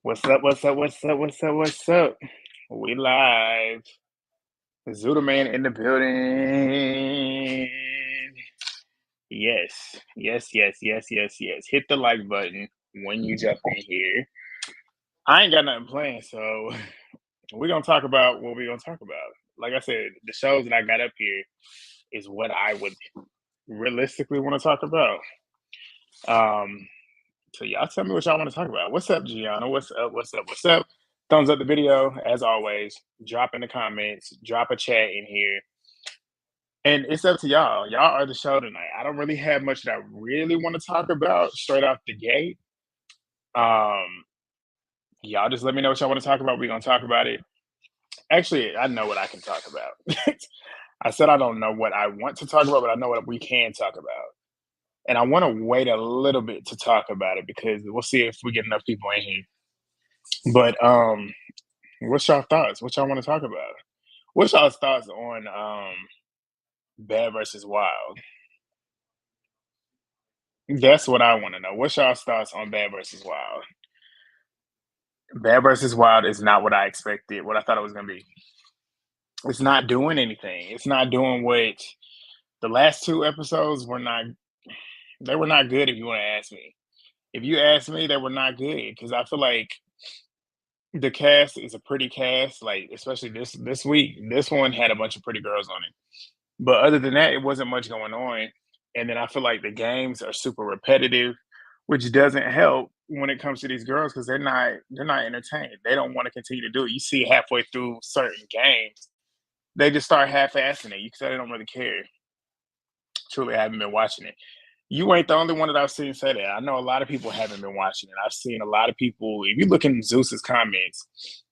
What's up? What's up? What's up? What's up? What's up? We live. Zuda Man in the building. Yes, yes, yes, yes, yes, yes. Hit the like button when you jump in here. I ain't got nothing planned, so we're gonna talk about what we're gonna talk about. Like I said, the shows that I got up here is what I would realistically want to talk about. Um, So y'all tell me what y'all want to talk about. What's up, Gianna? What's up? What's up? What's up? Thumbs up the video, as always. Drop in the comments, drop a chat in here. And it's up to y'all. Y'all are the show tonight. I don't really have much that I really want to talk about straight off the gate. Um, y'all just let me know what y'all want to talk about. We're gonna talk about it. Actually, I know what I can talk about. I said I don't know what I want to talk about, but I know what we can talk about. And I want to wait a little bit to talk about it because we'll see if we get enough people in here. But what's y'all thoughts? What y'all want to talk about? What's y'all's thoughts on Bad versus Wild? That's what I want to know. What's y'all's thoughts on Bad versus Wild? Bad versus Wild is not what I expected, what I thought it was gonna be. It's not doing anything. It's not doing what the last two episodes were not. They were not good. If you want to ask me, if you ask me, they were not good because I feel like the cast is a pretty cast. Like especially this week, this one had a bunch of pretty girls on it. But other than that, it wasn't much going on. And then I feel like the games are super repetitive, which doesn't help when it comes to these girls because they're not entertained. They don't want to continue to do it. You see halfway through certain games, they just start half-assing it. You can say they don't really care. Truly, I haven't been watching it. You ain't the only one that I've seen say that. I know a lot of people haven't been watching it. I've seen a lot of people. If you look in Zeus's comments,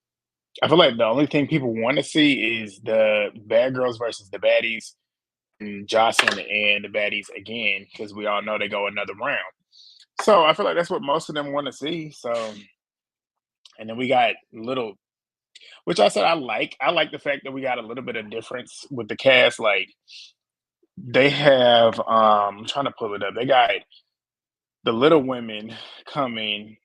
I feel like the only thing people want to see is the bad girls versus the baddies and Jocelyn and the baddies again because we all know they go another round. So I feel like that's what most of them want to see. So and then we got little, which I said I like. I like the fact that we got a little bit of difference with the cast. Like they have, I'm trying to pull it up. They got the little women coming,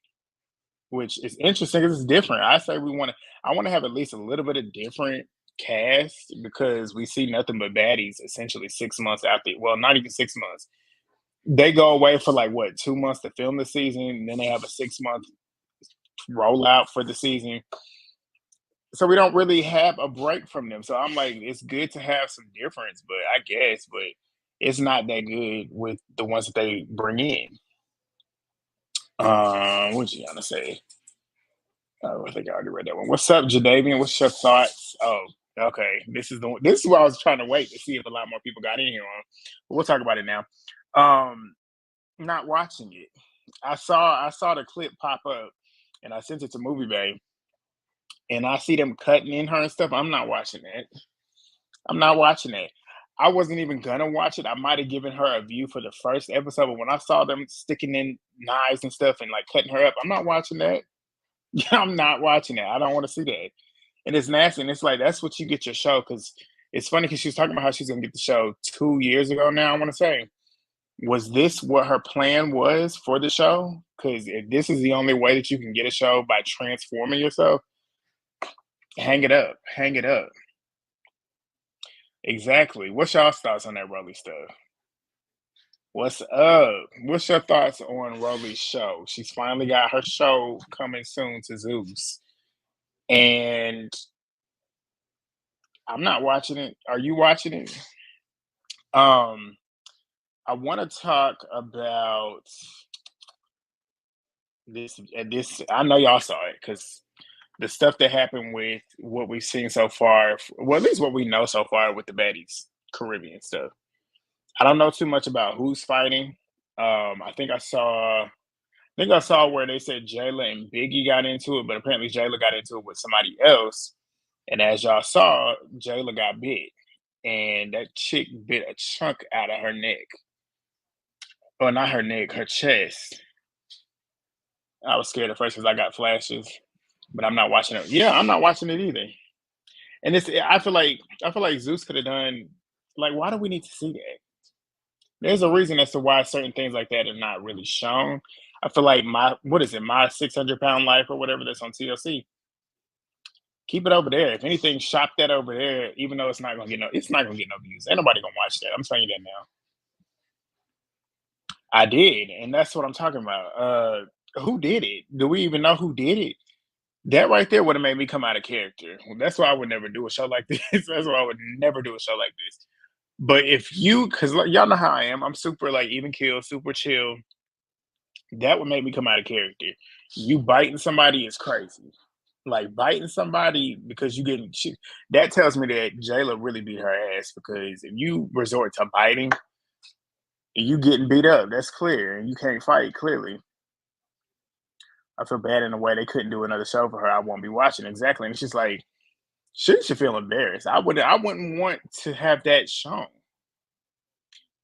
which is interesting because it's different. I say we want to. I want to have at least a little bit of different cast because we see nothing but baddies essentially 6 months after. Well, not even 6 months. They go away for like what 2 months to film the season, and then they have a 6 month rollout for the season. So we don't really have a break from them. So I'm like, it's good to have some difference, but I guess, but it's not that good with the ones that they bring in. What you gonna say? Oh, I think I already read that one. What's up, Jadavian? What's your thoughts? Oh, okay. This is the one. This is what I was trying to wait to see if a lot more people got in here on. But we'll talk about it now. Um, not watching it. I saw the clip pop up, and I sent it to Movie Bay, and I see them cutting in her and stuff. I'm not watching that. I'm not watching that. I wasn't even gonna watch it. I might have given her a view for the first episode, but when I saw them sticking in knives and stuff and like cutting her up, I'm not watching that. I'm not watching that. I don't want to see that. And it's nasty. And it's like that's what you get your show because it's funny because she was talking about how she's gonna get the show 2 years ago now. I want to say, was this what her plan was for the show? Because if this is the only way that you can get a show by transforming yourself, hang it up. Hang it up. Exactly. What's y'all's thoughts on that Rolly stuff? What's up? What's your thoughts on Rolly's show? She's finally got her show coming soon to Zeus. And I'm not watching it. Are you watching it? Um, I want to talk about this. I know y'all saw it because the stuff that happened with what we've seen so far, well, at least what we know so far with the Baddies Caribbean stuff. I don't know too much about who's fighting. I think I saw where they said Jayla and Biggie got into it, but apparently Jayla got into it with somebody else. And as y'all saw, Jayla got bit, and that chick bit a chunk out of her neck. Well, not her neck, her chest. I was scared at first because I got flashes, but I'm not watching it. Yeah, I'm not watching it either. And I feel like Zeus could have done. Like, why do we need to see that? There's a reason as to why certain things like that are not really shown. I feel like my 600 pound life or whatever that's on TLC. Keep it over there. If anything, shop that over there. Even though it's not gonna get no views. Ain't nobody gonna watch that. I'm telling you that now. I did, and that's what I'm talking about. Who did it? Do we even know who did it? That right there would have made me come out of character. Well, that's why I would never do a show like this. That's why I would never do a show like this. But if you, because y'all know how I am, I'm super like even kill, super chill. That would make me come out of character. You biting somebody is crazy. Like biting somebody because you getting that tells me that Jayla really beat her ass because if you resort to biting and you getting beat up, that's clear, and you can't fight clearly. I feel bad in a way they couldn't do another show for her. I won't be watching exactly. And it's just like she should feel embarrassed. I wouldn't want to have that shown.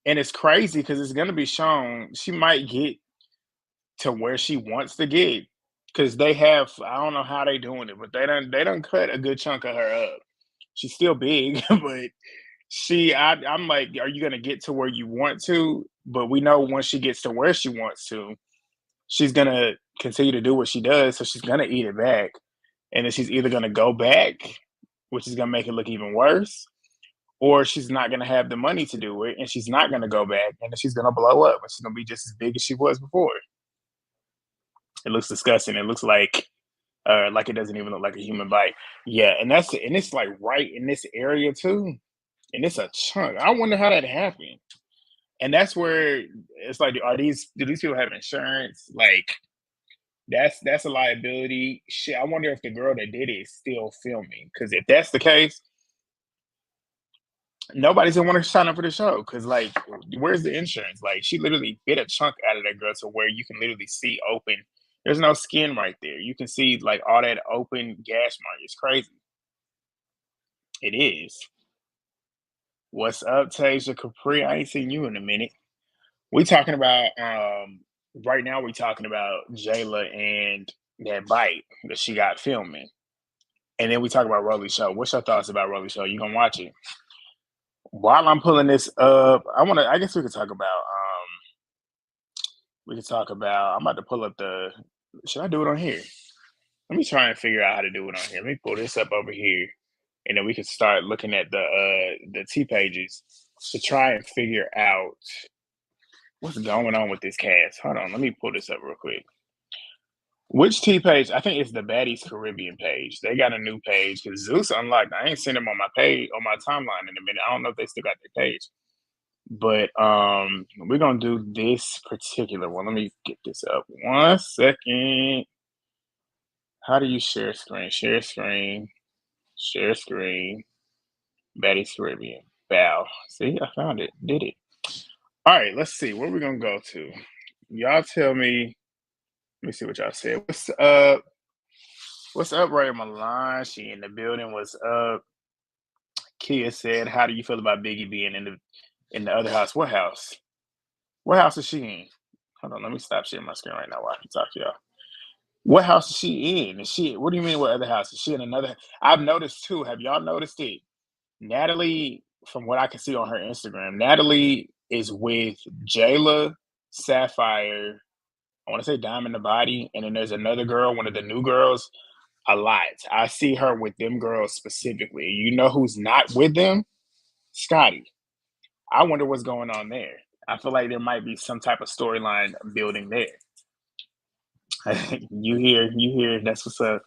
And it's crazy because it's gonna be shown. She might get to where she wants to get. Cause they have I don't know how they doing it, but they done cut a good chunk of her up. She's still big, but I'm like, are you gonna get to where you want to? But we know once she gets to where she wants to, she's gonna continue to do what she does, so she's gonna eat it back. And then she's either gonna go back, which is gonna make it look even worse, or she's not gonna have the money to do it, and she's not gonna go back, and then she's gonna blow up, and she's gonna be just as big as she was before. It looks disgusting. It looks like it doesn't even look like a human bite. Yeah, and it's like right in this area too, and it's a chunk. I wonder how that happened. And that's where it's like, do these people have insurance? Like that's a liability. Shit, I wonder if the girl that did it is still filming. Because if that's the case, nobody's gonna want to sign up for the show. Because like, where's the insurance? Like, she literally bit a chunk out of that girl to where you can literally see open. There's no skin right there. You can see like all that open gash mark. It's crazy. It is. What's up, Tasia Capri? I ain't seen you in a minute. We talking about right now. We talking about Jayla and that bite that she got filming, and then we talk about Rolly Show. What's your thoughts about Rolly Show? You gonna watch it? While I'm pulling this up, I guess we could talk about. We could talk about. I'm about to pull up the. Should I do it on here? Let me try and figure out how to do it on here. Let me pull this up over here, and then we can start looking at the T pages to try and figure out what's going on with this cast. Hold on, let me pull this up real quick. Which T page? I think it's the Baddies Caribbean page. They got a new page because Zeus unlocked. I ain't seen them on my page on my timeline in a minute. I don't know if they still got their page. But we're gonna do this particular one. Let me get this up. 1 second. How do you share screen? Share screen. Share screen. Baddies Caribbean. Bow. See, I found it. Did it. All right, let's see. Where we gonna go to? Y'all tell me. Let me see what y'all said. What's up? What's up, Ray Milan? She in the building. What's up? Kia said, "How do you feel about Biggie being in the other house? What house? What house is she in? Hold on, let me stop sharing my screen right now while I can talk to y'all. What house is she in? Is she? What do you mean? What other house is she in? Another? I've noticed too. Have y'all noticed it? Natalie, from what I can see on her Instagram, Natalie is with Jayla, Sapphire. I want to say Diamond the Body, and then there's another girl, one of the new girls. A lot. I see her with them girls specifically. You know who's not with them? Scotty. I wonder what's going on there. I feel like there might be some type of storyline building there. You hear, that's what's up.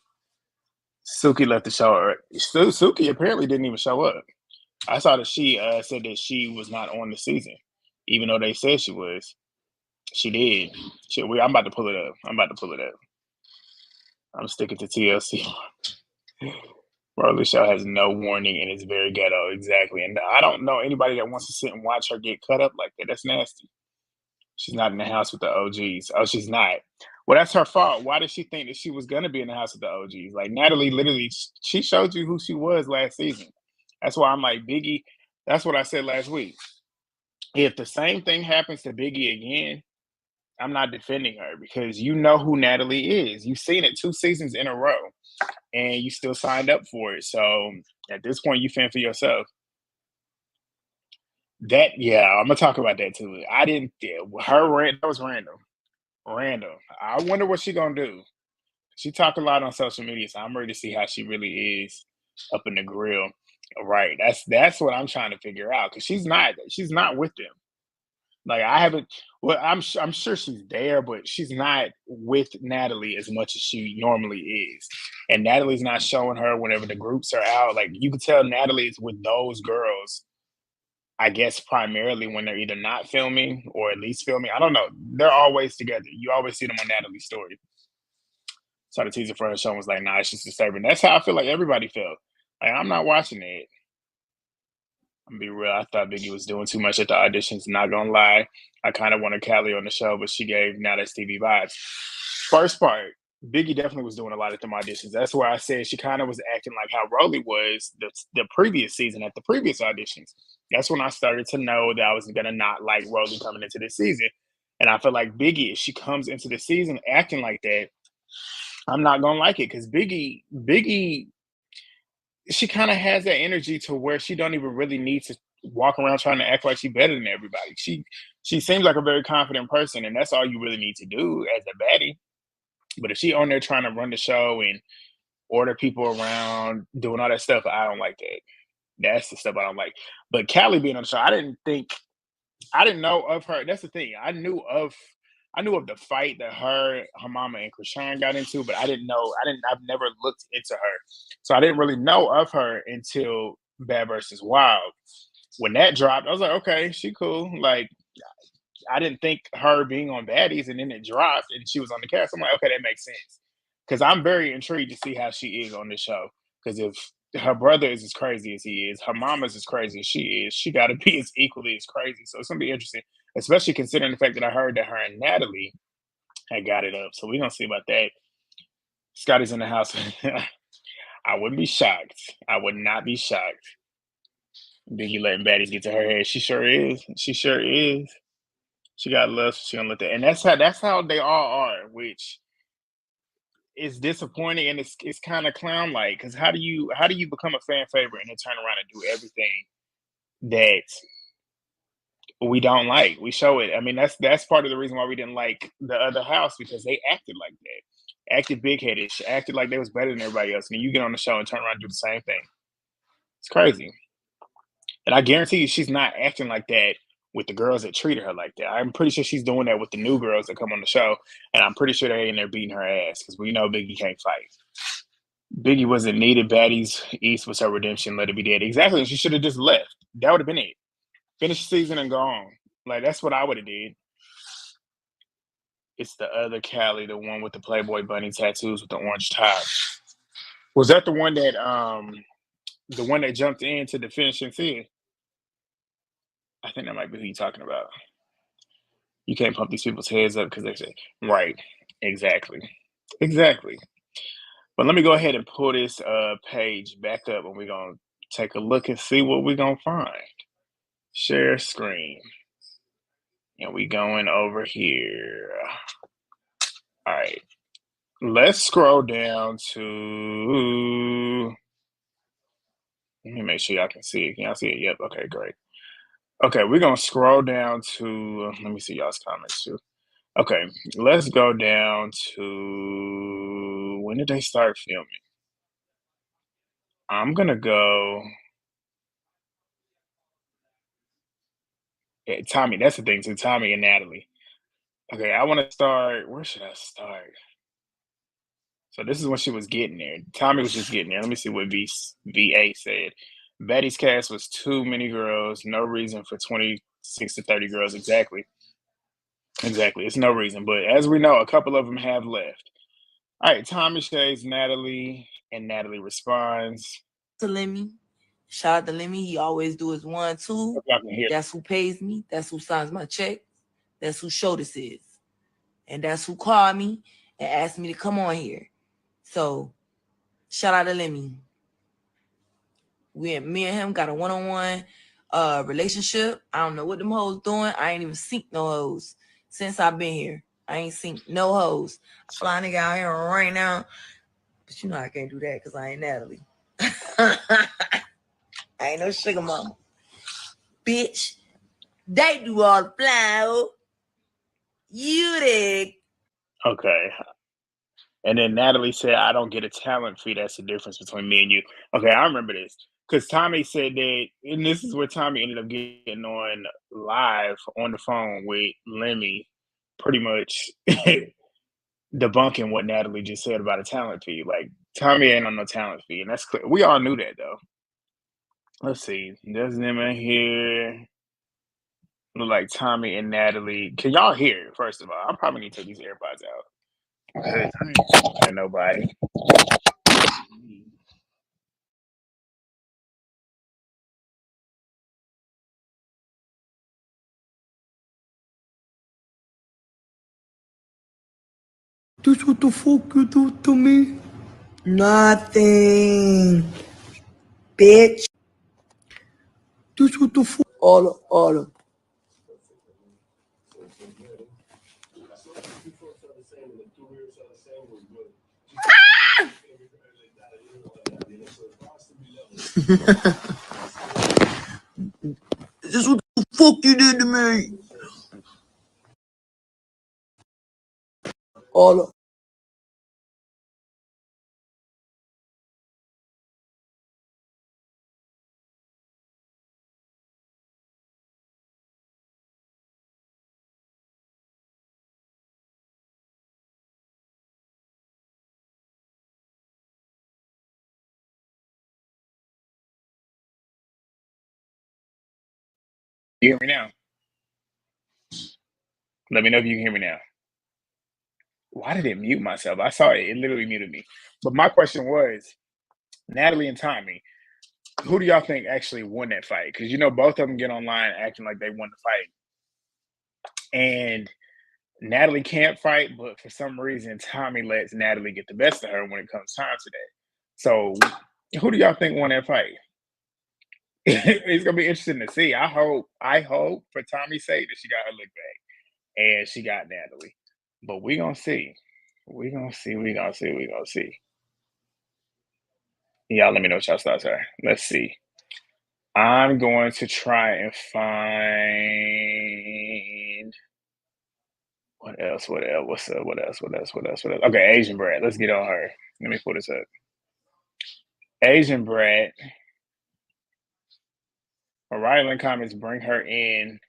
Suki left the show. Suki apparently didn't even show up. I saw that she said that she was not on the season, even though they said she was. She did. I'm about to pull it up. I'm sticking to TLC. Bro, this show has no warning and it's very ghetto. Exactly. And I don't know anybody that wants to sit and watch her get cut up like that. That's nasty. She's not in the house with the OGs. Oh, she's not. Well, that's her fault. Why did she think that she was going to be in the house with the OGs? Like, Natalie literally, she showed you who she was last season. That's why I'm like, Biggie, that's what I said last week. If the same thing happens to Biggie again, I'm not defending her because you know who Natalie is. You've seen it 2 seasons in a row and you still signed up for it. So at this point, you fend for yourself. I'm gonna talk about that too. I didn't yeah, her rant that was random. Random. I wonder what she gonna do. She talk a lot on social media, so I'm ready to see how she really is up in the grill. Right. That's what I'm trying to figure out because she's not with them. Like I haven't. Well, I'm sure she's there, but she's not with Natalie as much as she normally is. And Natalie's not showing her whenever the groups are out. Like you can tell Natalie is with those girls. I guess primarily when they're either not filming or at least filming. I don't know. They're always together. You always see them on Natalie's story. So the teaser for her show was like, nah, it's just disturbing. That's how I feel like everybody felt. Like I'm not watching it. I'm gonna be real. I thought Biggie was doing too much at the auditions. Not gonna lie, I kind of wanted Callie on the show, but she gave Now That's TV vibes. First part, Biggie definitely was doing a lot at them auditions. That's why I said she kind of was acting like how Rolly was the previous season at the previous auditions. That's when I started to know that I was gonna not like Rolly coming into this season. And I feel like Biggie, if she comes into the season acting like that, I'm not gonna like it because Biggie, she kind of has that energy to where she don't even really need to walk around trying to act like she's better than everybody. She seems like a very confident person, and that's all you really need to do as a baddie. But if she on there trying to run the show and order people around, doing all that stuff, I don't like that. That's the stuff I don't like. But Callie being on the show, I didn't know of her. That's the thing. I knew of the fight that her mama and Krishan got into, but I've never looked into her. So I didn't really know of her until Bad versus Wild. When that dropped, I was like, okay, she cool. Like I didn't think her being on Baddies and then it dropped and she was on the cast. I'm like, okay, that makes sense. Because I'm very intrigued to see how she is on the show. Because if her brother is as crazy as he is, her mama's as crazy as she is, she got to be as equally as crazy. So it's gonna be interesting, especially considering the fact that I heard that her and Natalie had got it up. So we're gonna see about that. Scotty's in the house. I wouldn't be shocked. I would not be shocked. Biggie letting Baddies get to her head. She sure is. She sure is. She got love. So she gonna let that, and that's how they all are, which is disappointing and it's kind of clown like. Because how do you become a fan favorite and then turn around and do everything that we don't like? We show it. I mean, that's part of the reason why we didn't like the other house because they acted like that, acted big headed, acted like they was better than everybody else. And then you get on the show and turn around and do the same thing. It's crazy. And I guarantee you, she's not acting like that with the girls that treated her like that. I'm pretty sure she's doing that with the new girls that come on the show, and I'm pretty sure they're in there beating her ass because we know Biggie can't fight. Biggie wasn't needed. Baddies East was her redemption. Let it be dead. Exactly. She should have just left. That would have been it. Finish the season and go on. Like that's what I would have did. It's the other Callie, the one with the Playboy bunny tattoos with the orange top. Was that the one that jumped into the finishing scene? I think that might be who you're talking about. You can't pump these people's heads up because they say, right, exactly, exactly. But let me go ahead and pull this page back up, and we're gonna take a look and see what we're gonna find. Share screen, and we going over here. All right, let's scroll down to. Let me make sure y'all can see it. Can y'all see it? Yep. Okay, great. Okay, we're gonna scroll down to. Let me see y'all's comments too. Okay, let's go down to when did they start filming? I'm gonna go Tommy. That's the thing too. Tommy and Natalie. Okay, I want to start. Where should I start? So this is when she was getting there. Tommy was just getting there. Let me see what VA said. Betty's cast was too many girls. No reason for 26 to 30 girls. Exactly. Exactly. It's no reason. But as we know, a couple of them have left. All right. Tommy says Natalie, and Natalie responds. To Lemmy. Shout out to Lemmy. He always do his one, two. Hope y'all can hear. That's who pays me. That's who signs my check. That's who show this is. And that's who called me and asked me to come on here. So shout out to Lemmy. Me and him got a one-on-one relationship. I don't know what them hoes doing. I ain't even seen no hoes since I've been here. I ain't seen no hoes. I fly nigga out here right now. But you know I can't do that because I ain't Natalie. I ain't no sugar mama. Bitch, They do all the flow. You dig? Okay. And then Natalie said, I don't get a talent fee. That's the difference between me and you. Okay, I remember this. Because Tommy said that, and this is where Tommy ended up getting on live on the phone with Lemmy, pretty much debunking what Natalie just said about a talent fee. Like, Tommy ain't on no talent fee, and that's clear. We all knew that, though. Let's see. There's them in here. Look like Tommy and Natalie. Can y'all hear it, first of all? I probably need to take these AirPods out. Because I ain't talking to nobody. This what the fuck you do to me? Nothing, bitch. This what the fuck? All. This is what the fuck you did to me. All. You hear me now? Let me know if you can hear me now. Why did it mute myself? I saw it. It literally muted me. But my question was, Natalie and Tommy, who do y'all think actually won that fight? Because you know both of them get online acting like they won the fight, and Natalie can't fight, but for some reason Tommy lets Natalie get the best of her when it comes time to that. So, who do y'all think won that fight? It's gonna be interesting to see. I hope for Tommy's sake that she got her lick back and she got Natalie. But we gonna see. We gonna see. We gonna see. We gonna see. Y'all let me know what y'all thoughts are. Let's see. I'm going to try and find what else? What else? What's up? What else? What else? What else? What else? Okay, Asian Brat. Let's get on her. Let me pull this up. Asian Brat. Ryland comments bring her in.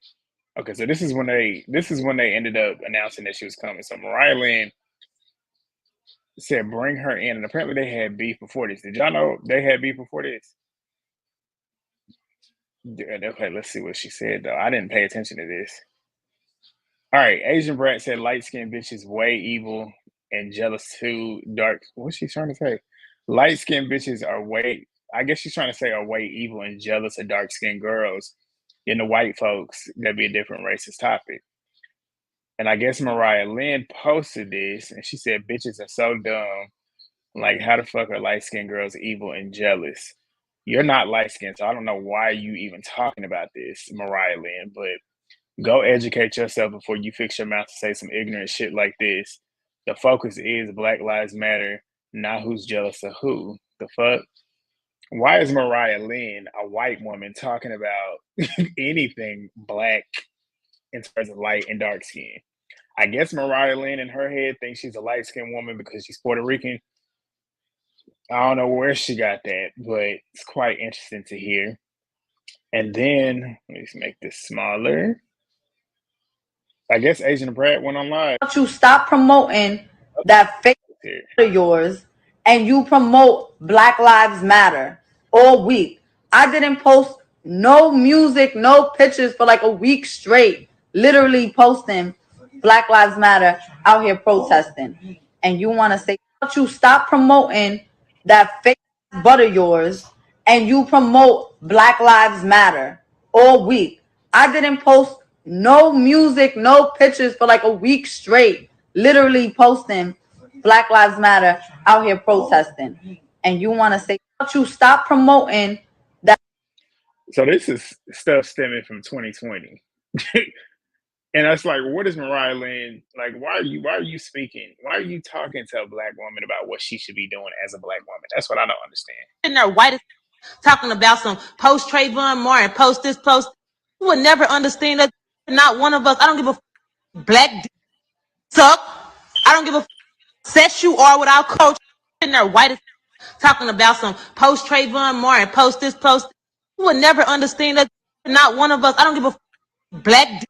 Okay, so this is when they ended up announcing that she was coming. So Mariah Lynn said bring her in, and apparently they had beef before this. Did y'all know they had beef before this? Okay, let's see what she said though. I didn't pay attention to this. All right, Asian Brat said light skinned bitches way evil and jealous too. Dark. What's she trying to say? Light skinned bitches are way. I guess she's trying to say are way evil and jealous of dark skinned girls. And the white folks, that'd be a different racist topic. And I guess Mariah Lynn posted this, and she said bitches are so dumb. Like, how the fuck are light skinned girls evil and jealous? You're not light skinned, so I don't know why you even talking about this, Mariah Lynn, but go educate yourself before you fix your mouth to say some ignorant shit like this. The focus is Black Lives Matter, not who's jealous of who. The fuck? Why is Mariah Lynn, a white woman, talking about anything black in terms of light and dark skin? I guess Mariah Lynn in her head thinks she's a light skinned woman because she's Puerto Rican. I don't know where she got that, but it's quite interesting to hear. And then, let me just make this smaller. I guess Asian Brad went on live. You stop promoting that fake of yours and you promote Black Lives Matter all week. I didn't post no music, no pictures for like a week straight, literally posting Black Lives Matter out here protesting. And you want to say, you stop promoting that fake butt of yours and you promote Black Lives Matter all week. I didn't post no music, no pictures for like a week straight, literally posting Black Lives Matter out here protesting. And you want to say, you stop promoting that. So this is stuff stemming from 2020. And that's like, what is Mariah Lynn like? Why are you speaking? Why are you talking to a black woman about what she should be doing as a black woman? That's what I don't understand. And they're white talking about some post Trayvon Martin, post this, post. You would never understand that. Not one of us. I don't give a black suck. I don't give a sex you are without culture. In there, white as talking about some post Trayvon Martin, post this, post. You would never understand that. Not one of us. I don't give a black.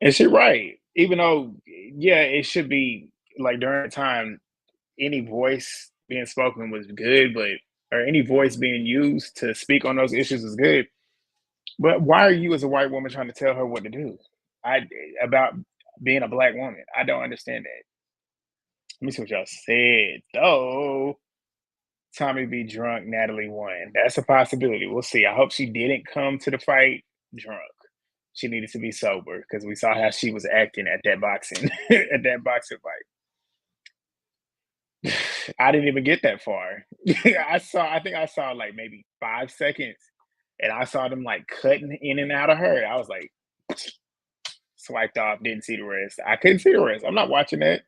And she right. Even though, yeah, it should be like during the time, any voice being spoken was good, but or any voice being used to speak on those issues is good. But why are you as a white woman trying to tell her what to do? I about being a black woman. I don't understand that. Let me see what y'all said though. Tommy be drunk, Natalie won. That's a possibility. We'll see. I hope she didn't come to the fight drunk. She needed to be sober because we saw how she was acting at that boxing at that boxing fight. I didn't even get that far. I think I saw like maybe 5 seconds and I saw them like cutting in and out of her. I was like swiped off, didn't see the rest. I couldn't see the rest. I'm not watching that.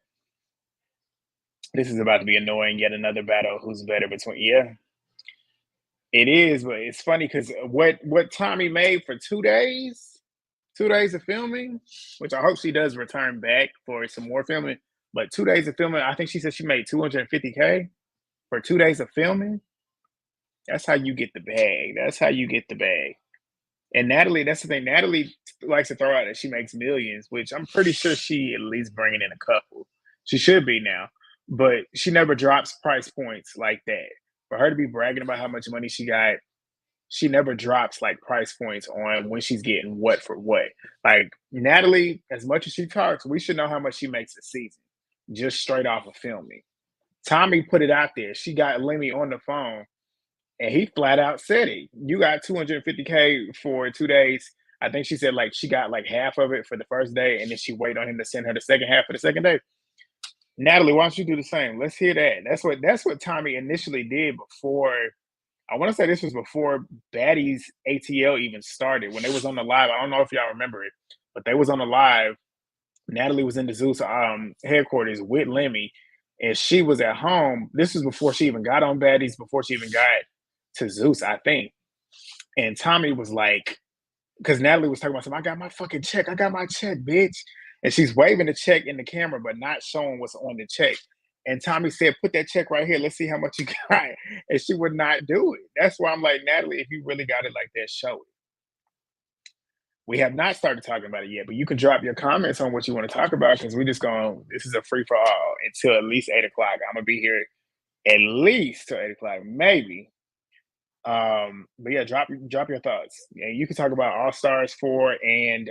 This is about to be annoying. Yet another battle. Who's better between? Yeah, it is, but it's funny because what Tommy made for 2 days, 2 days of filming, which I hope she does return back for some more filming. But 2 days of filming, I think she said she made 250K for 2 days of filming. That's how you get the bag. That's how you get the bag. And Natalie, that's the thing. Natalie likes to throw out that she makes millions, which I'm pretty sure she at least bringing in a couple. She should be now, but she never drops price points like that. For her to be bragging about how much money she got, she never drops like price points on when she's getting what for what. Like Natalie, as much as she talks, we should know how much she makes a season just straight off of filming. Tommy put it out there. She got Lemmy on the phone and he flat out said it. You got 250K for 2 days. I think she said like she got like half of it for the first day, and then she waited on him to send her the second half for the second day. Natalie, why don't you do the same? Let's hear that. That's what Tommy initially did before. I want to say this was before Baddies ATL even started. When they was on the live, I don't know if y'all remember it, but they was on the live. Natalie was in the Zeus headquarters with Lemmy, and she was at home. This was before she even got on Baddies, before she even got to Zeus, I think. And Tommy was like, because Natalie was talking about something, I got my fucking check. I got my check, bitch. And she's waving the check in the camera, but not showing what's on the check. And Tommy said, put that check right here. Let's see how much you got. And she would not do it. That's why I'm like, Natalie, if you really got it like that, show it. We have not started talking about it yet, but you can drop your comments on what you want to talk about because we're just going, this is a free for all until at least 8 o'clock. I'm going to be here at least till 8 o'clock, maybe. But yeah, drop your thoughts. And you can talk about All Stars 4 and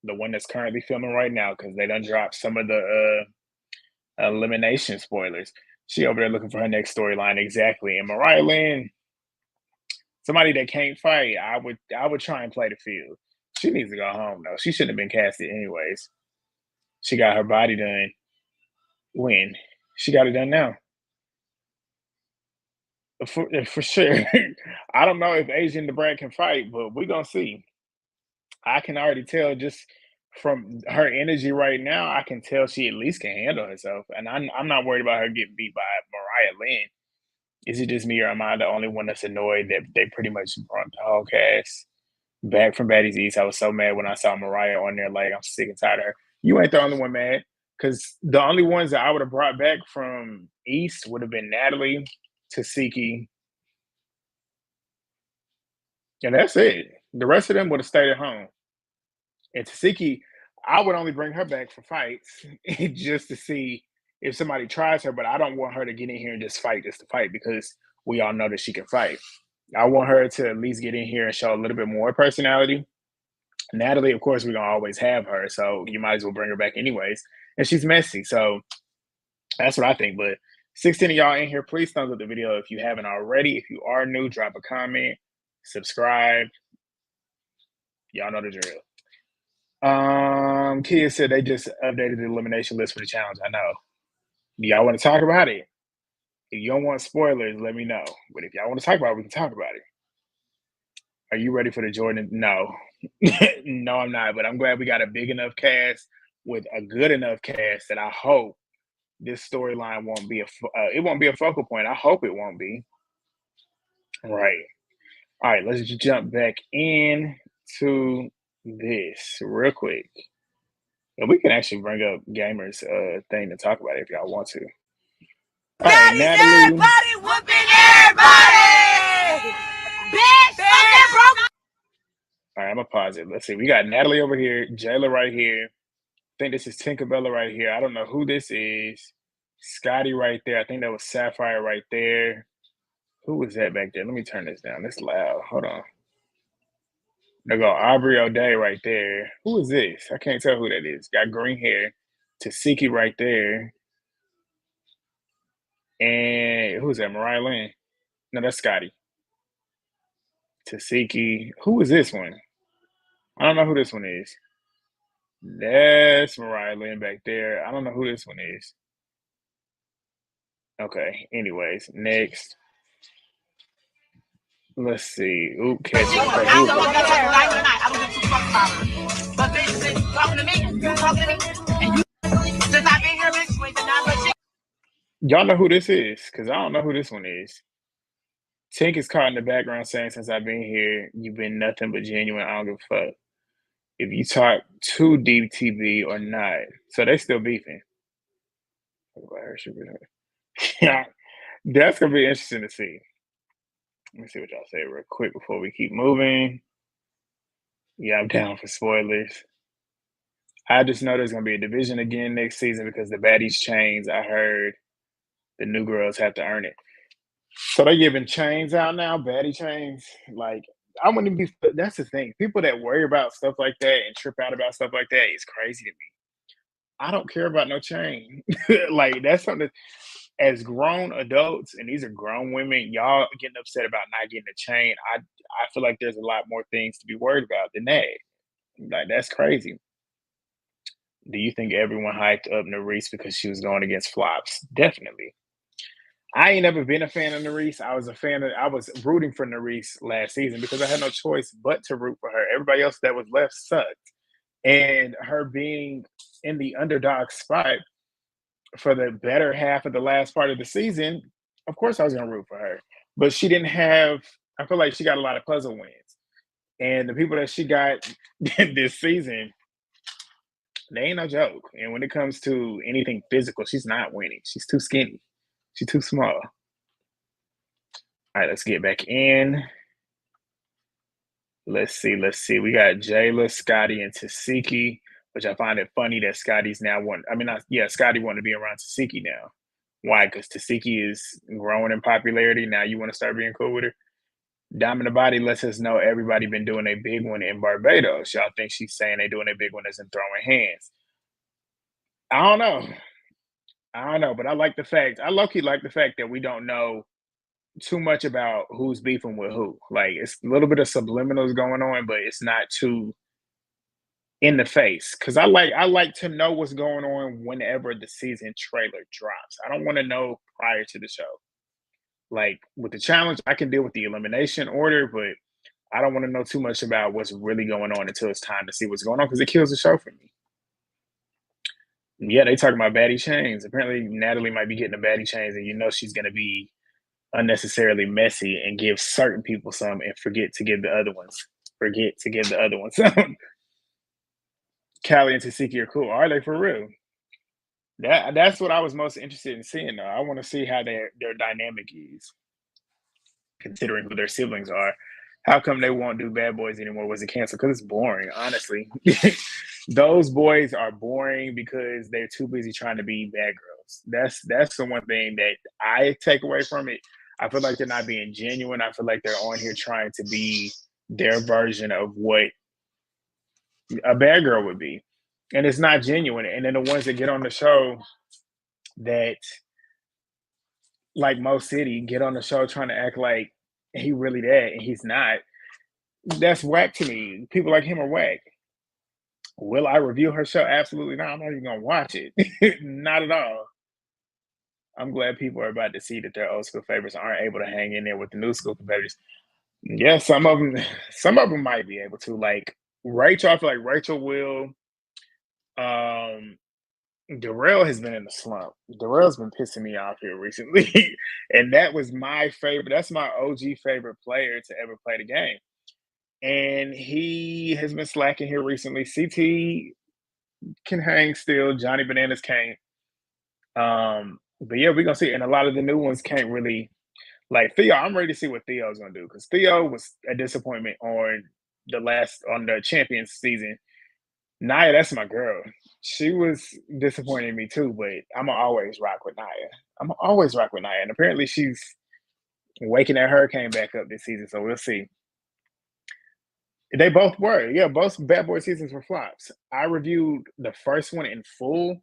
the one that's currently filming right now because they done dropped some of the elimination spoilers. She over there looking for her next storyline exactly. And Mariah Lynn, somebody that can't fight, I would try and play the field. She needs to go home though. She shouldn't have been casted anyways. She got her body done. When? She got it done now. For sure. I don't know if Asian the Brand can fight, but we're gonna see. I can already tell just from her energy right now, I can tell she at least can handle herself. And I'm not worried about her getting beat by Mariah Lynn. Is it just me or am I the only one that's annoyed that they pretty much brought the whole cast back from Baddies East? I was so mad when I saw Mariah on there, like I'm sick and tired of her. You ain't the only one mad. Because the only ones that I would have brought back from East would have been Natalie, Tasiki, and that's it. The rest of them would have stayed at home. And Tasiki, I would only bring her back for fights just to see if somebody tries her, but I don't want her to get in here and just fight just to fight because we all know that she can fight. I want her to at least get in here and show a little bit more personality. Natalie, of course, we're going to always have her, so you might as well bring her back anyways. And she's messy, so that's what I think. But 16 of y'all in here, please thumbs up the video if you haven't already. If you are new, drop a comment, subscribe. Y'all know the drill. Kids said they just updated the elimination list for the challenge. I know. Do y'all want to talk about it? If you don't want spoilers, let me know. But if y'all want to talk about it, we can talk about it. Are you ready for the Jordan? No. No, I'm not. But I'm glad we got a big enough cast with a good enough cast that I hope this storyline won't be it won't be a focal point. I hope it won't be. Right. All right, let's jump back in to this real quick. And we can actually bring up gamers thing to talk about if y'all want to. All right, Baddies, Natalie. everybody whooping everybody. Bitch, fucking broke. All right, I'm gonna pause it. Let's see. We got Natalie over here, Jayla right here. I think this is Tinkerbella right here. I don't know who this is. Scotty right there. I think that was Sapphire right there. Who was that back there? Let me turn this down. It's loud. Hold on. There go Aubrey O'Day right there. Who is this? I can't tell who that is. Got green hair. Tasiki right there. And who's that? Mariah Lynn. No, that's Scotty. Tasiki. Who is this one? I don't know who this one is. That's Mariah Lynn back there. I don't know who this one is. Okay. Anyways, next. Let's see. Oop, catch it. I don't know if that's like right or not. I don't give 2 fucks about it. But bitch, since you talking to me, you talking to me, and you, since I've been here, bitch, you ain't done nothing but shit. Y'all know who this is? Because I don't know who this one is. Tink is caught in the background saying, since I've been here, you've been nothing but genuine. I don't give a fuck if you talk to DTB or not. So they still beefing. Yeah, that's going to be interesting to see. Let me see what y'all say real quick before we keep moving. Yeah, I'm down for spoilers. I just know there's going to be a division again next season because the Baddies chains, I heard the new girls have to earn it. So they're giving chains out now, baddie chains. Like, I wouldn't be, that's the thing. People that worry about stuff like that and trip out about stuff like that is crazy to me. I don't care about no chain. Like, that's something as grown adults, and these are grown women, y'all getting upset about not getting a chain. I feel like there's a lot more things to be worried about than that. Like, that's crazy. Do you think everyone hyped up Nerese because she was going against flops? Definitely. I ain't never been a fan of Nerese. I was rooting for Nerese last season because I had no choice but to root for her. Everybody else that was left sucked. And her being in the underdog spot for the better half of the last part of the season, of course I was going to root for her. But she didn't have, I feel like she got a lot of puzzle wins. And the people that she got this season, they ain't no joke. And when it comes to anything physical, she's not winning. She's too skinny. She's too small. All right, let's get back in. Let's see. We got Jayla, Scotty, and Tasiki, which I find it funny that Scotty's now Scotty wanted to be around Tasiki now. Why? Because Tasiki is growing in popularity. Now you want to start being cool with her? Diamond the Body lets us know everybody been doing a big one in Barbados. Y'all think she's saying they doing a big one as in throwing hands? I don't know, but I low-key like the fact that we don't know too much about who's beefing with who. Like, it's a little bit of subliminals going on, but it's not too in the face. Because I like to know what's going on whenever the season trailer drops. I don't want to know prior to the show. Like, with the challenge, I can deal with the elimination order, but I don't want to know too much about what's really going on until it's time to see what's going on, because it kills the show for me. Yeah, they talking about baddie chains. Apparently, Natalie might be getting a baddie chains, and you know she's going to be unnecessarily messy and give certain people some and forget to give the other ones. Callie and Tasiki are cool. Are they for real? That's what I was most interested in seeing, though. I want to see how their dynamic is, considering who their siblings are. How come they won't do Bad Boys anymore? Was it canceled? Because it's boring, honestly. Those boys are boring because they're too busy trying to be bad girls. That's the one thing that I take away from it. I feel like they're not being genuine. I feel like they're on here trying to be their version of what a bad girl would be. And it's not genuine. And then the ones that get on the show that, like Mo City, get on the show trying to act like he really that and he's not. That's whack to me. People like him are whack. Will I review her show? Absolutely not. I'm not even going to watch it. Not at all. I'm glad people are about to see that their old school favorites aren't able to hang in there with the new school competitors. Yeah, some of them might be able to. Like Rachel, I feel like Rachel will. Darrell has been in a slump. Darrell's been pissing me off here recently, and that was my favorite. That's my OG favorite player to ever play the game, and he has been slacking here recently. CT can hang still. Johnny Bananas can't. But yeah, we're gonna see. And a lot of the new ones can't really like Theo. I'm ready to see what Theo's gonna do because Theo was a disappointment on the champions season. Naya, that's my girl. She was disappointing me too, but I'ma always rock with Naya. I'ma always rock with Naya. And apparently she's waking that hurricane back up this season, so we'll see. They both were. Yeah, both Bad Boy seasons were flops. I reviewed the first one in full.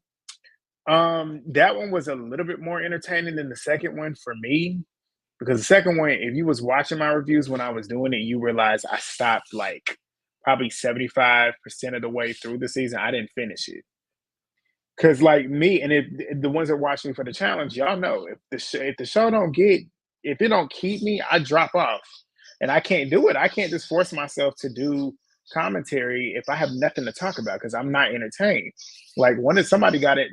That one was a little bit more entertaining than the second one for me. Because the second one, if you was watching my reviews when I was doing it, you realize I stopped like probably 75% of the way through the season. I didn't finish it. Cause like me and the ones that watch me for the challenge, y'all know if the show don't get if it don't keep me, I drop off, and I can't do it. I can't just force myself to do commentary if I have nothing to talk about because I'm not entertained. Like one of somebody got at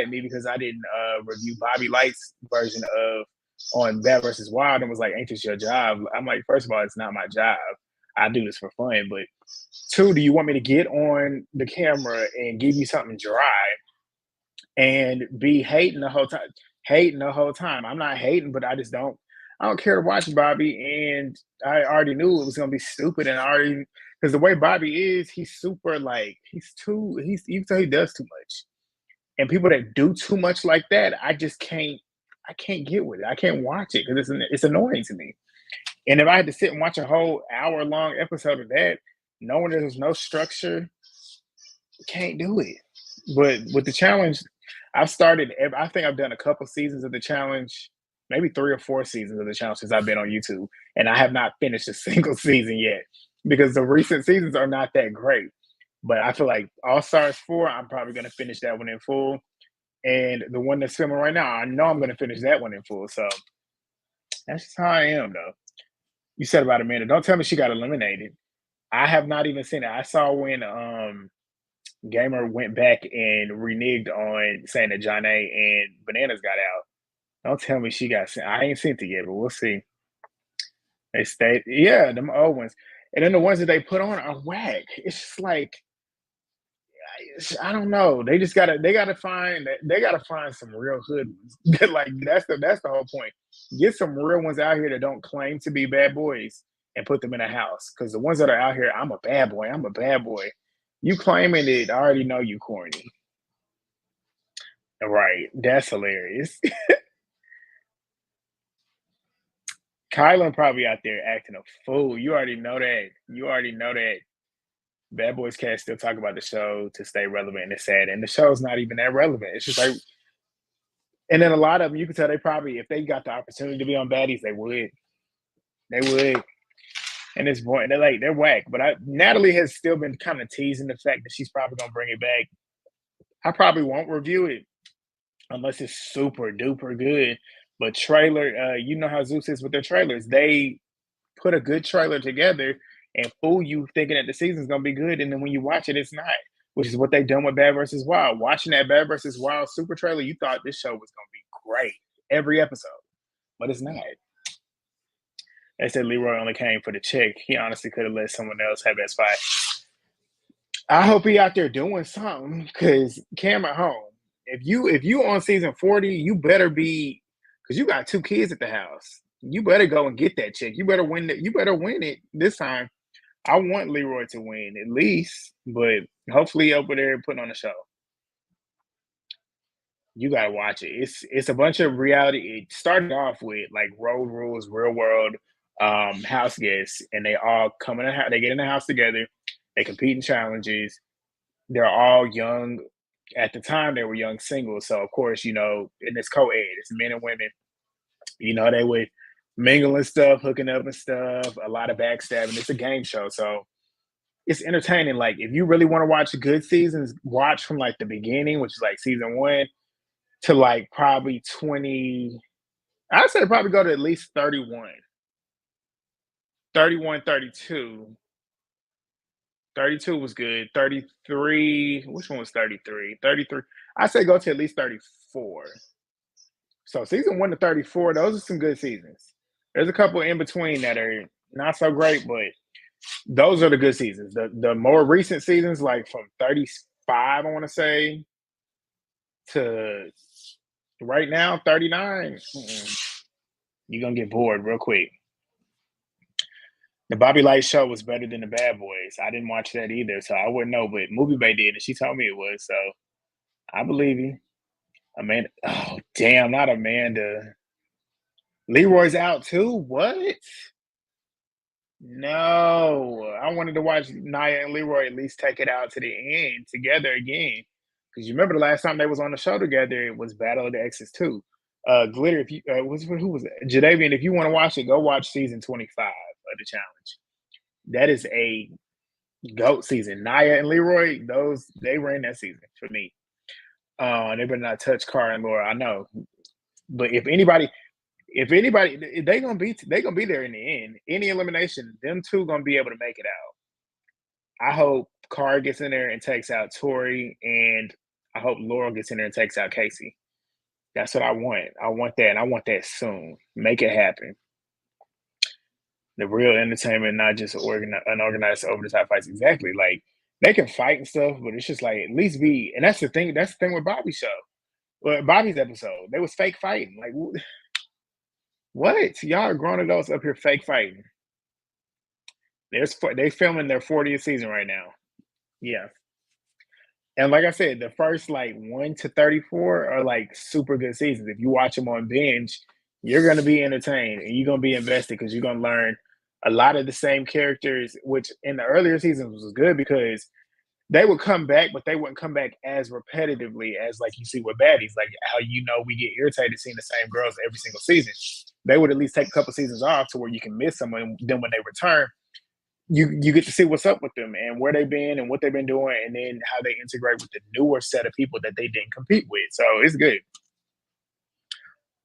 me because I didn't review Bobby Light's version of on Bad versus Wild and was like, "Ain't this your job?" I'm like, first of all, it's not my job. I do this for fun, but two, do you want me to get on the camera and give you something dry and be hating the whole time? Hating the whole time. I'm not hating, but I don't care to watch Bobby. And I already knew it was gonna be stupid. And I already because the way Bobby is, he's super like you can tell he does too much. And people that do too much like that, I can't get with it. I can't watch it because it's annoying to me. And if I had to sit and watch a whole hour-long episode of that, knowing there's no structure, can't do it. But with the challenge, I think I've done a couple seasons of the challenge, maybe 3 or 4 seasons of the challenge since I've been on YouTube, and I have not finished a single season yet because the recent seasons are not that great. But I feel like All Stars 4, I'm probably going to finish that one in full. And the one that's filming right now, I know I'm going to finish that one in full. So that's just how I am, though. You said about Amanda. Don't tell me she got eliminated. I have not even seen it. I saw when Gamer went back and reneged on saying that John A and Bananas got out. Don't tell me she got sent. I ain't seen it yet, but we'll see. They stayed, yeah, them old ones, and then the ones that they put on are whack. It's just like I don't know. They gotta find some real hood ones. Like that's the whole point. Get some real ones out here that don't claim to be bad boys and put them in a house. Because the ones that are out here, I'm a bad boy. I'm a bad boy. You claiming it, I already know you corny. Right. That's hilarious. Kylan probably out there acting a fool. You already know that. You already know that. Bad Boys can't still talk about the show to stay relevant, and it's sad. And the show's not even that relevant. It's just like, and then a lot of them, you can tell they probably, if they got the opportunity to be on Baddies, they would. They would. And it's boring. They're whack. But Natalie has still been kind of teasing the fact that she's probably gonna bring it back. I probably won't review it unless it's super duper good. But trailer, you know how Zeus is with their trailers. They put a good trailer together and fool you thinking that the season's gonna be good, and then when you watch it, it's not. Which is what they done with Bad versus Wild. Watching that Bad versus Wild super trailer, you thought this show was gonna be great every episode, but it's not. They said Leroy only came for the check. He honestly could have let someone else have that spot. I hope he out there doing something because Cam at home. If you on season 40, you better be because you got 2 kids at the house. You better go and get that check. You better win it. You better win it this time. I want Leroy to win at least, but hopefully over there putting on a show. You gotta watch it. It's a bunch of reality. It started off with like Road Rules, Real World, house guests, and they all come in the house. They get in the house together. They compete in challenges. They're all young. At the time, they were young singles. So of course, and it's co-ed. It's men and women. They would mingle and stuff, hooking up and stuff. A lot of backstabbing. It's a game show, so it's entertaining. Like if you really want to watch good seasons, watch from like the beginning, which is like season 1, to like probably 20. I'd say probably go to at least 31, 32. 32 was good. 33. Which one was 33? 33. I say go to at least 34. So season 1 to 34, those are some good seasons. There's a couple in between that are not so great, but those are the good seasons. The more recent seasons, like from 35, I want to say, to right now, 39, you're going to get bored real quick. The Bobby Light show was better than the Bad Boys. I didn't watch that either, so I wouldn't know, but Movie Bay did, and she told me it was, so I believe you. Amanda, oh, damn, not Amanda. Leroy's out too? What? No. I wanted to watch Nia and Leroy at least take it out to the end together again. Because you remember the last time they was on the show together, it was Battle of the Exes 2. Glitter, if you who was it? Jadavian, if you want to watch it, go watch season 25 of the challenge. That is a GOAT season. Nia and Leroy, they ran that season for me. They better not touch Cara and Laura, I know. But if anybody, they gonna be there in the end. Any elimination, them two gonna be able to make it out. I hope Cara gets in there and takes out Tori, and I hope Laura gets in there and takes out Casey. That's what I want. I want that, and I want that soon. Make it happen. The real entertainment, not just unorganized over the top fights. Exactly. Like they can fight and stuff, but it's just like at least be. And that's the thing. That's the thing with Bobby's show. Well, Bobby's episode, they was fake fighting. Like what? Y'all are grown adults up here fake fighting. They filming their 40th season right now. Yeah. And like I said, the first like 1 to 34 are like super good seasons. If you watch them on binge, you're going to be entertained and you're going to be invested because you're going to learn a lot of the same characters, which in the earlier seasons was good because they would come back, but they wouldn't come back as repetitively as like you see with Baddies, like how we get irritated seeing the same girls every single season. They would at least take a couple seasons off to where you can miss them, and then when they return, you get to see what's up with them and where they've been and what they've been doing, and then how they integrate with the newer set of people that they didn't compete with. So it's good.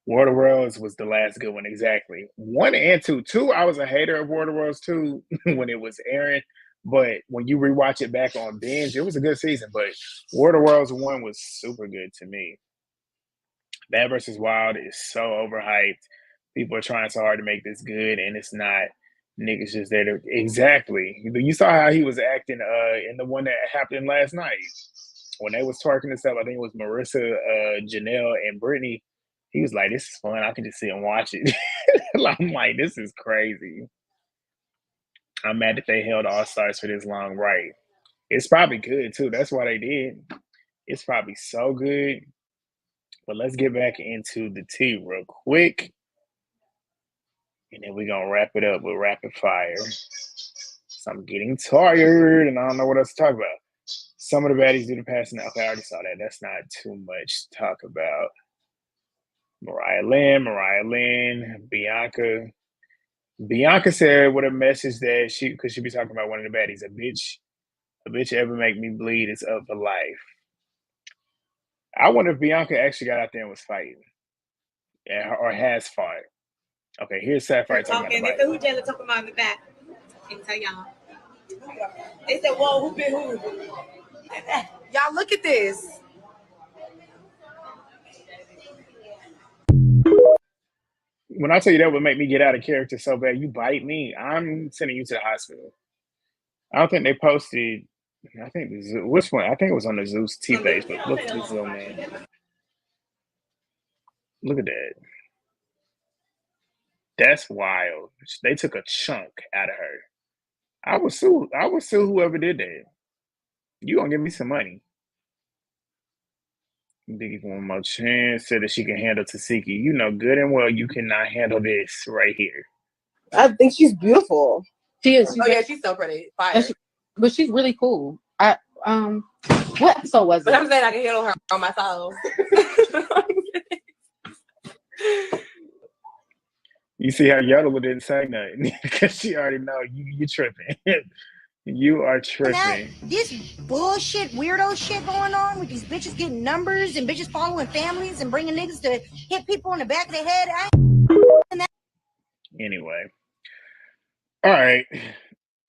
War of the Worlds was the last good one, exactly. 1 and 2. 2, I was a hater of War of the Worlds 2 when it was airing, but when you rewatch it back on binge, it was a good season. But War of the Worlds 1 was super good to me. Bad vs. Wild is so overhyped. People are trying so hard to make this good, and it's not. Niggas just there to exactly. You saw how he was acting in the one that happened last night when they was twerking and stuff. I think it was Marissa, Janelle, and Brittany. He was like, "This is fun. I can just sit and watch it." I'm like, "This is crazy." I'm mad that they held All Stars for this long. Right? It's probably good too. That's why they did. It's probably so good. But let's get back into the tea real quick. And then we're going to wrap it up with rapid fire. So I'm getting tired and I don't know what else to talk about. Some of the baddies do the passing. Okay, I already saw that. That's not too much to talk about. Mariah Lynn, Bianca. Bianca said with a message that because she be talking about one of the baddies, a bitch ever make me bleed is up for life. I wonder if Bianca actually got out there and was fighting. Or has fought. Okay, here's Sapphire talking about who Jayla talking about in the back. And tell y'all. They said, whoa, who been who? Y'all look at this. When I tell you that would make me get out of character so bad, you bite me, I'm sending you to the hospital. I don't think they posted. I think which one? I think it was on the Zeus T page, but look at this little man. Look at that. That's wild. They took a chunk out of her. I would sue whoever did that. You gonna give me some money. Biggie one more chance. Said that she can handle Tasiki. You know good and well you cannot handle this right here. I think she's beautiful. She is. She's so pretty. Fire. But she's really cool. What episode was it? But I'm saying I can handle her on my side. You see how Yodeler didn't say nothing because she already know you tripping. You are tripping. Now, this bullshit, weirdo shit going on with these bitches getting numbers and bitches following families and bringing niggas to hit people in the back of the head. Anyway. All right.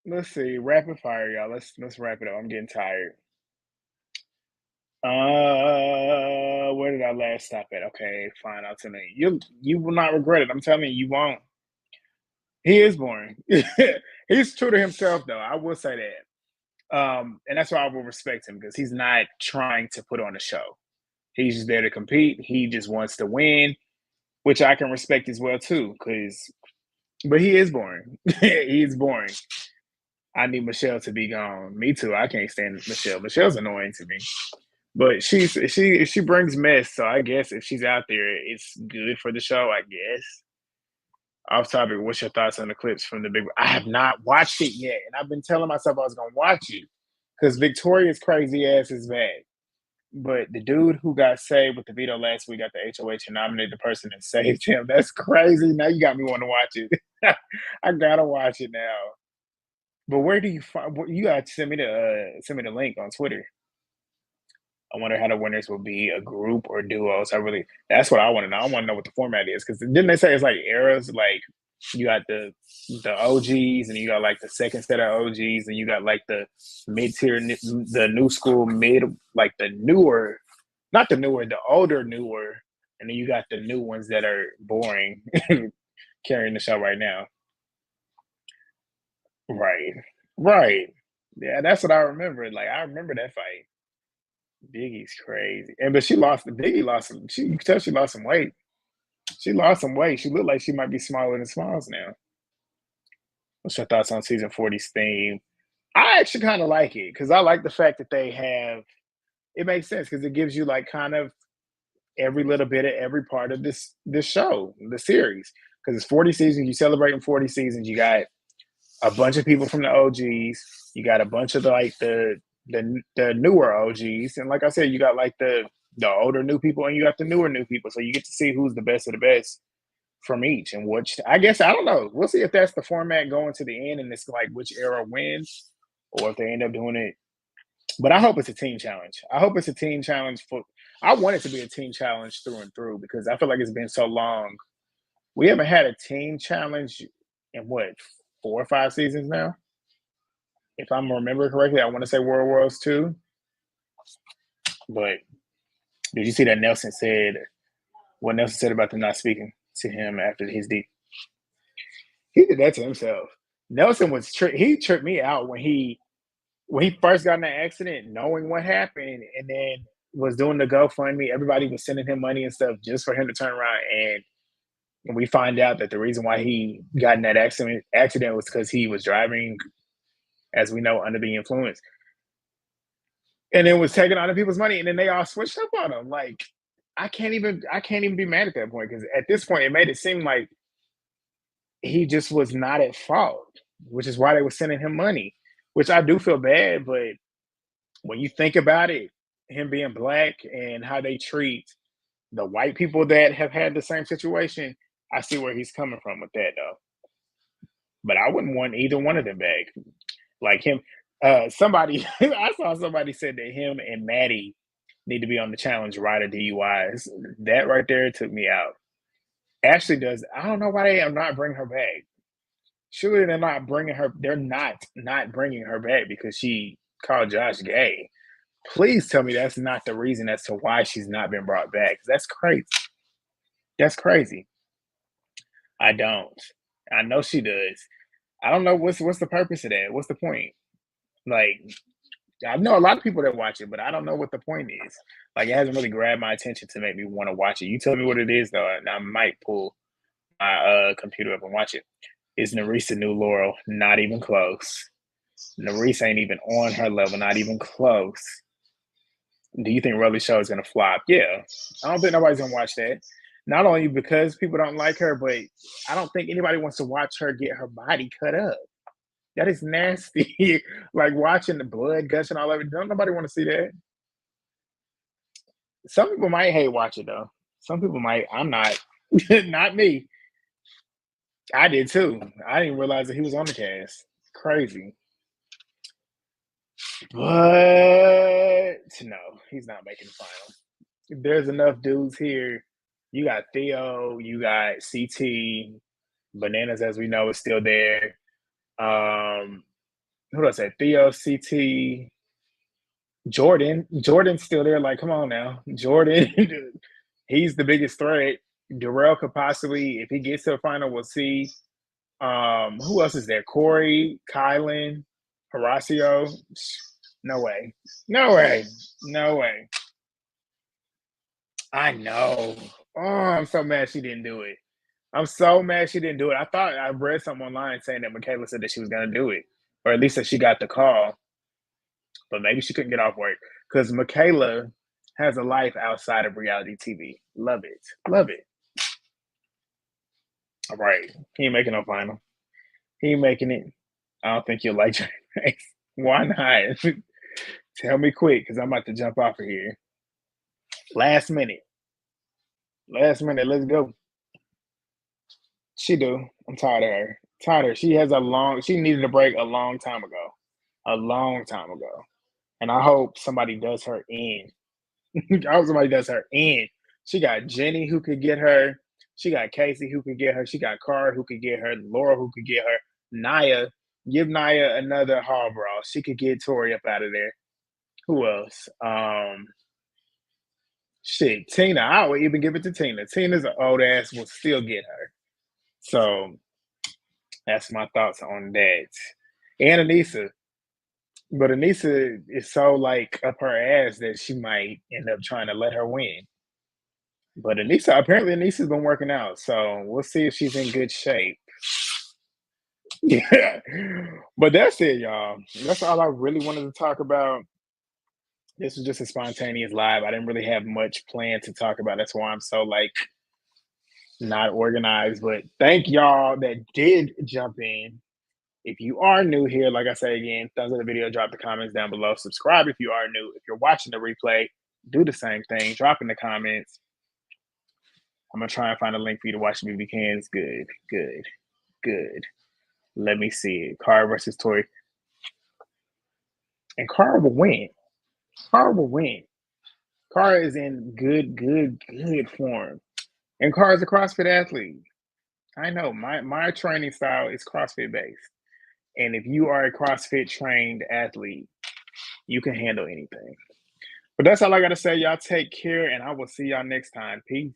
Let's see. Rapid fire, y'all. Let's wrap it up. I'm getting tired. Where did I last stop at? Okay, fine. I'll tell you. You will not regret it. I'm telling you, you won't. He is boring. He's true to himself, though. I will say that. And that's why I will respect him because he's not trying to put on a show. He's just there to compete. He just wants to win, which I can respect as well too. But he is boring. He's boring. I need Michelle to be gone. Me too. I can't stand Michelle. Michelle's annoying to me. But she brings mess, so I guess if she's out there, it's good for the show, I guess. Off topic, what's your thoughts on the clips from the big? I have not watched it yet, and I've been telling myself I was gonna watch it because Victoria's crazy ass is bad. But the dude who got saved with the veto last week got the HOH and nominated the person that saved him. That's crazy. Now you got me wanting to watch it. I gotta watch it now. But where do you find? You gotta send me the link on Twitter. I wonder how the winners will be a group or duos. That's what I want to know. I want to know what the format is because didn't they say it's like eras? Like you got the OGs and you got like the second set of OGs and you got like the mid tier, the new school mid, like the newer, not the newer, the older newer, and then you got the new ones that are boring, carrying the show right now. Right. Yeah, that's what I remember. Like I remember that fight. Biggie's crazy, but she lost. Biggie lost some. You can tell she lost some weight. She lost some weight. She looked like she might be smaller than Smalls now. What's your thoughts on season 40's theme? I actually kind of like it because I like the fact that they have. It makes sense because it gives you like kind of every little bit of every part of this show, the series. Because it's 40 seasons. You celebrating 40 seasons. You got a bunch of people from the OGs. You got a bunch of like the newer OGs, and like I said, you got like the older new people, and you got the newer new people. So you get to see who's the best of the best from each, and which I guess I don't know. We'll see if that's the format going to the end, and it's like which era wins, or if they end up doing it. But I hope it's a team challenge. I hope it's a team challenge I want it to be a team challenge through and through because I feel like it's been so long. We haven't had a team challenge in what 4 or 5 seasons now. If I'm remembering correctly, I want to say World Wars 2. But did you see that Nelson said what Nelson said about them not speaking to him after his deed? He did that to himself. Nelson he tripped me out when he first got in that accident, knowing what happened, and then was doing the GoFundMe. Everybody was sending him money and stuff just for him to turn around. And we find out that the reason why he got in that accident was because he was driving, as we know, under the influence. And it was taking other people's money, and then they all switched up on him. Like, I can't even be mad at that point because at this point, it made it seem like he just was not at fault, which is why they were sending him money. Which I do feel bad, but when you think about it, him being black and how they treat the white people that have had the same situation, I see where he's coming from with that, though. But I wouldn't want either one of them back. Like him, I saw somebody said that him and Maddie need to be on the challenge rider DUIs. That right there took me out. Ashley does. I don't know why they are not bringing her back. Surely they're not bringing her. They're not bringing her back because she called Josh gay. Please tell me that's not the reason as to why she's not been brought back. That's crazy. That's crazy. I don't. I know she does. I don't know what's the purpose of that. What's the point? Like, I know a lot of people that watch it, but I don't know what the point is. Like, it hasn't really grabbed my attention to make me want to watch it. You tell me what it is, though, and I might pull my computer up and watch it. Is Nerissa new Laurel? Not even close. Nerissa ain't even on her level. Not even close. Do you think Relly's show is going to flop? Yeah. I don't think nobody's going to watch that. Not only because people don't like her, but I don't think anybody wants to watch her get her body cut up. That is nasty. Like watching the blood gushing all over. Don't nobody want to see that. Some people might hate watch it though. Some people might. I'm not. Not me. I did too. I didn't realize that he was on the cast. Crazy. But no, he's not making the final. There's enough dudes here. You got Theo, you got CT, Bananas, as we know, is still there. who do I say? Theo, CT, Jordan. Jordan's still there. Like, come on now. Jordan, he's the biggest threat. Darrell could possibly, if he gets to the final, we'll see. Who else is there? Corey, Kylan, Horacio. No way. No way. No way. I know. Oh, I'm so mad she didn't do it. I'm so mad she didn't do it. I thought I read something online saying that Michaela said that she was going to do it, or at least that she got the call, but maybe she couldn't get off work because Michaela has a life outside of reality TV. Love it. Love it. All right. He ain't making no final. He ain't making it. I don't think you'll like Drag Race. Why not? Tell me quick because I'm about to jump off of here. Last minute. Last minute. Let's go. She do. I'm tired of her. Tired of her. She needed a break a long time ago. A long time ago. And I hope somebody does her in. I hope somebody does her in. She got Jenny who could get her. She got Casey who could get her. She got Cara who could get her. Laura who could get her. Naya. Give Naya another hall brawl. She could get Tori up out of there. Who else? Shit. Tina. I would even give it to Tina. Tina's an old ass will still get her. So that's my thoughts on that. And Anissa. But Anissa is so like up her ass that she might end up trying to let her win. But apparently Anissa's been working out, so we'll see if she's in good shape. Yeah. But that's it, y'all. That's all I really wanted to talk about. This was just a spontaneous live. I didn't really have much planned to talk about. That's why I'm so like not organized. But thank y'all that did jump in. If you are new here, like I say again, thumbs up the video, drop the comments down below. Subscribe if you are new. If you're watching the replay, do the same thing. Drop in the comments. I'm going to try and find a link for you to watch the movie cans. Good, good, good. Let me see it. Cara versus Tori. And Cara will win. Cara will win. Cara is in good form. And Cara is a CrossFit athlete. I know. My training style is CrossFit based. And if you are a CrossFit trained athlete, you can handle anything. But that's all I got to say. Y'all take care, and I will see y'all next time. Peace.